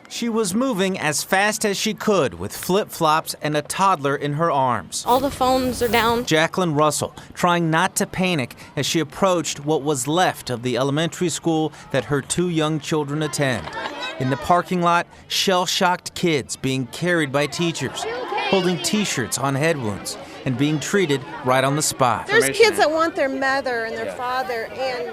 She was moving as fast as she could with flip-flops and a toddler in her arms. All the phones are down. Jacqueline Russell trying not to panic as she approached what was left of the elementary school that her 2 young children attend. In the parking lot, shell-shocked kids being carried by teachers, holding T-shirts on head wounds, and being treated right on the spot. There's kids that want their mother and their father, and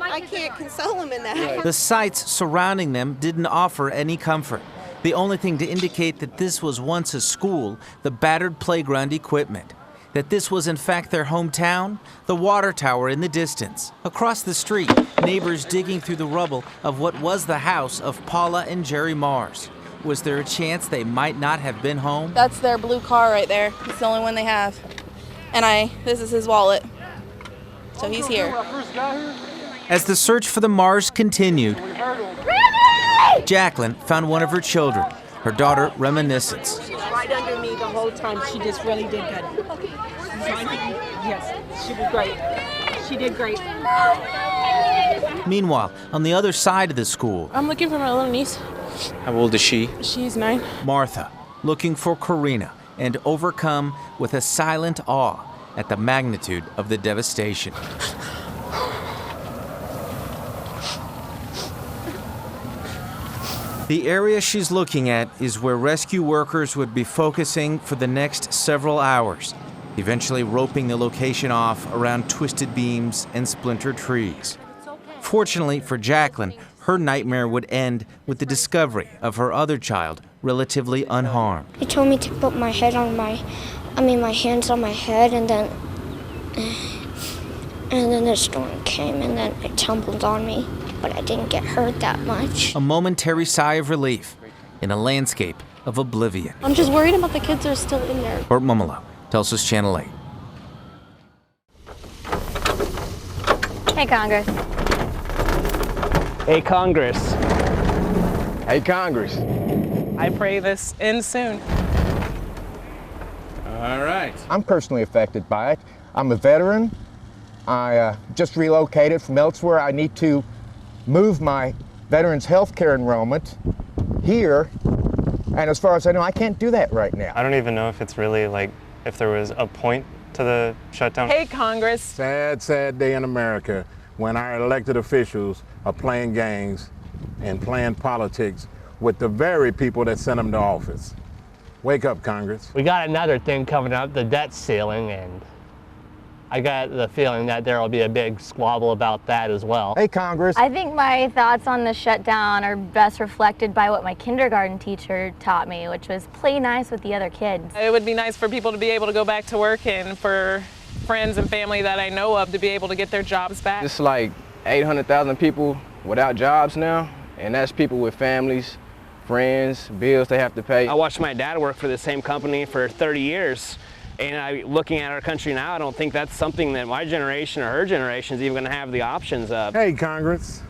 I can't console them in that. The sights surrounding them didn't offer any comfort. The only thing to indicate that this was once a school, the battered playground equipment. That this was in fact their hometown, the water tower in the distance. Across the street, neighbors digging through the rubble of what was the house of Paula and Jerry Mars. Was there a chance they might not have been home? That's their blue car right there. It's the only one they have. And this is his wallet. So he's here. As the search for the Mars continued, Jacqueline found one of her children, her daughter Reminiscence. She's right under me the whole time. She just really did good. Yes, she was great. She did great. Meanwhile, on the other side of the school, I'm looking for my little niece. How old is she? She's 9. Martha, looking for Karina and overcome with a silent awe at the magnitude of the devastation. The area she's looking at is where rescue workers would be focusing for the next several hours, eventually roping the location off around twisted beams and splintered trees. Fortunately for Jacqueline, her nightmare would end with the discovery of her other child relatively unharmed. He told me to put my hands on my head, and then the storm came, and then it tumbled on me, but I didn't get hurt that much. A momentary sigh of relief in a landscape of oblivion. I'm just worried about the kids that are still in there. Bert Mumolo, Tulsa's Channel 8. Hey, Congress. Hey, Congress. Hey, Congress. I pray this ends soon. All right. I'm personally affected by it. I'm a veteran. I just relocated from elsewhere. I need to move my veterans health care enrollment here. And as far as I know, I can't do that right now. I don't even know if it's really if there was a point to the shutdown. Hey, Congress. Sad, sad day in America when our elected officials are playing games and playing politics with the very people that sent them to office. Wake up, Congress. We got another thing coming up, the debt ceiling, and I got the feeling that there will be a big squabble about that as well. Hey, Congress. I think my thoughts on the shutdown are best reflected by what my kindergarten teacher taught me, which was play nice with the other kids. It would be nice for people to be able to go back to work and for friends and family that I know of to be able to get their jobs back. It's like 800,000 people without jobs now, and that's people with families, friends, bills they have to pay. I watched my dad work for the same company for 30 years, and looking at our country now, I don't think that's something that my generation or her generation is even going to have the options of. Hey, Congress,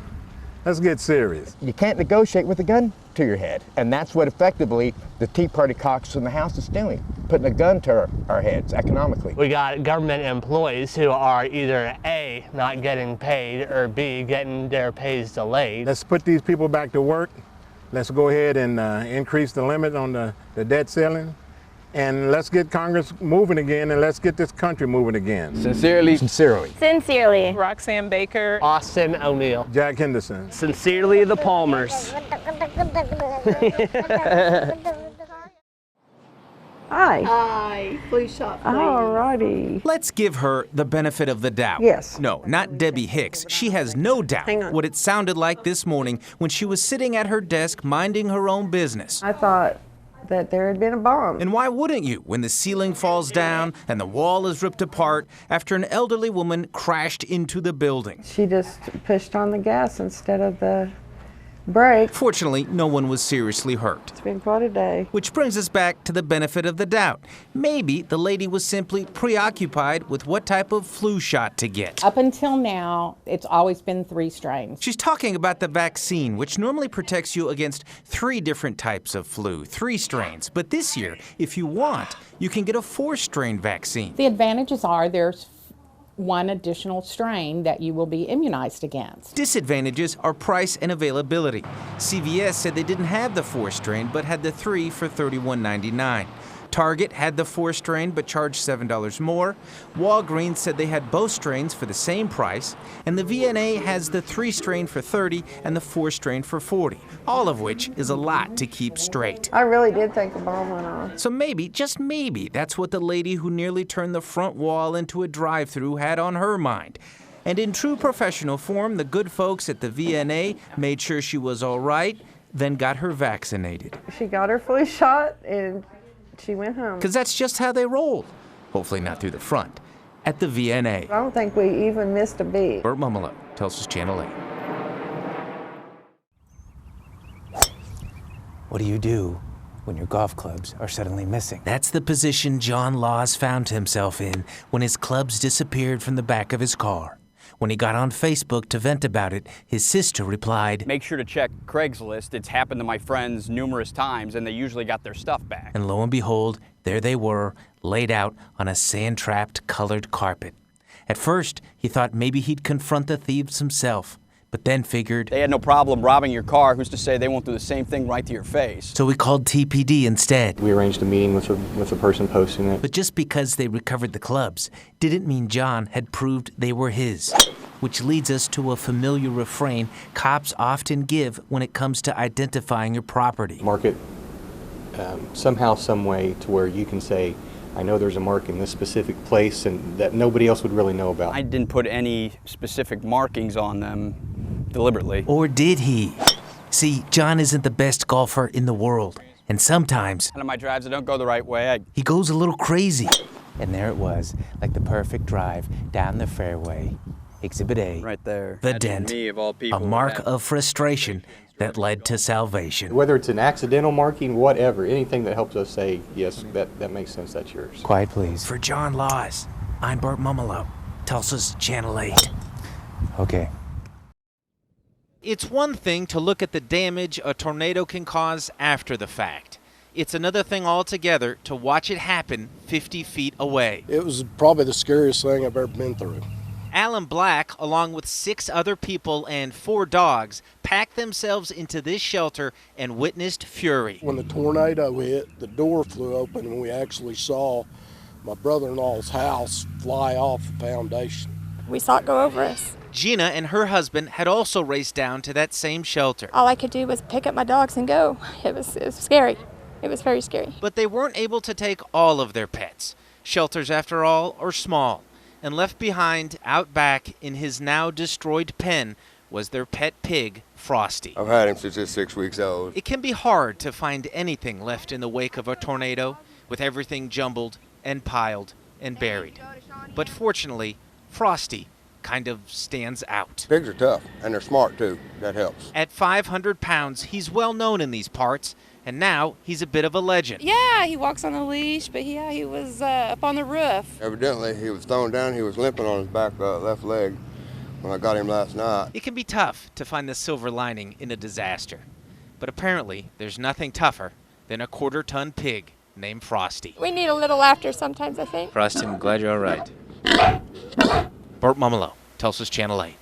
let's get serious. You can't negotiate with a gun to your head, and that's what effectively the Tea Party caucus in the House is doing, putting a gun to our heads economically. We got government employees who are either A, not getting paid, or B, getting their pays delayed. Let's put these people back to work. Let's go ahead and increase the limit on the debt ceiling. And let's get Congress moving again, and let's get this country moving again. Sincerely. Sincerely. Sincerely. Roxanne Baker. Austin O'Neill. Jack Henderson. Sincerely, the Palmers. Hi. Hi, please shop, please. All righty. Let's give her the benefit of the doubt. Yes. No, not Debbie Hicks. She has no doubt Hang on. what it sounded like this morning when she was sitting at her desk minding her own business. I thought that there had been a bomb. And why wouldn't you when the ceiling falls down and the wall is ripped apart after an elderly woman crashed into the building? She just pushed on the gas instead of the brake. Fortunately, no one was seriously hurt. It's been quite a day. Which brings us back to the benefit of the doubt. Maybe the lady was simply preoccupied with what type of flu shot to get. Up until now, it's always been 3 strains. She's talking about the vaccine, which normally protects you against 3 different types of flu, 3 strains. But this year, if you want, you can get a 4-strain vaccine. The advantages are there's one additional strain that you will be immunized against. Disadvantages are price and availability. CVS said they didn't have the 4 strain but had the 3 for $31.99. Target had the 4 strain but charged $7 more. Walgreens said they had both strains for the same price, and the VNA has the 3 strain for $30 and the 4 strain for $40, all of which is a lot to keep straight. I really did think the bomb went off. So maybe, just maybe, that's what the lady who nearly turned the front wall into a drive-thru had on her mind. And in true professional form, the good folks at the VNA made sure she was all right, then got her vaccinated. She got her flu shot and she went home. Because that's just how they roll. Hopefully not through the front. At the VNA. I don't think we even missed a beat. Bert Mumolo, Tulsa's Channel 8. What do you do when your golf clubs are suddenly missing? That's the position John Laws found himself in when his clubs disappeared from the back of his car. When he got on Facebook to vent about it, his sister replied, "Make sure to check Craigslist. It's happened to my friends numerous times, and they usually got their stuff back." And lo and behold, there they were, laid out on a sand-trapped colored carpet. At first, he thought maybe he'd confront the thieves himself, but then figured they had no problem robbing your car. Who's to say they won't do the same thing right to your face? So we called TPD instead. We arranged a meeting with the person posting it. But just because they recovered the clubs didn't mean John had proved they were his. Which leads us to a familiar refrain cops often give when it comes to identifying your property. Mark it somehow, some way to where you can say, I know there's a mark in this specific place and that nobody else would really know about. I didn't put any specific markings on them deliberately. Or did he? See, John isn't the best golfer in the world. And sometimes One of my drives that don't go the right way, he goes a little crazy. And there it was, like the perfect drive down the fairway. Exhibit A. Right there. The dent. Me, of all people, a mark of frustration that led to salvation. Whether it's an accidental marking, whatever, anything that helps us say, yes, that makes sense, that's yours. Quiet, please. For John Laws, I'm Bert Mumolo, Tulsa's Channel 8. Okay. It's one thing to look at the damage a tornado can cause after the fact. It's another thing altogether to watch it happen 50 feet away. It was probably the scariest thing I've ever been through. Alan Black, along with 6 other people and 4 dogs, packed themselves into this shelter and witnessed fury. When the tornado hit, the door flew open and we actually saw my brother-in-law's house fly off the foundation. We saw it go over us. Gina and her husband had also raced down to that same shelter. All I could do was pick up my dogs and go. It was scary. It was very scary. But they weren't able to take all of their pets. Shelters, after all, are small. And left behind out back in his now destroyed pen was their pet pig, Frosty. I've had him since he's 6 weeks old. It can be hard to find anything left in the wake of a tornado, with everything jumbled and piled and buried. But fortunately, Frosty kind of stands out. Pigs are tough, and they're smart too. That helps. At 500 pounds, he's well known in these parts, and now he's a bit of a legend. Yeah, he walks on a leash, but yeah, he was up on the roof. Evidently, he was thrown down. He was limping on his back left leg when I got him last night. It can be tough to find the silver lining in a disaster. But apparently, there's nothing tougher than a quarter-ton pig named Frosty. We need a little laughter sometimes, I think. Frosty, I'm glad you're all right. Bert Mumolo, Tulsa's Channel 8.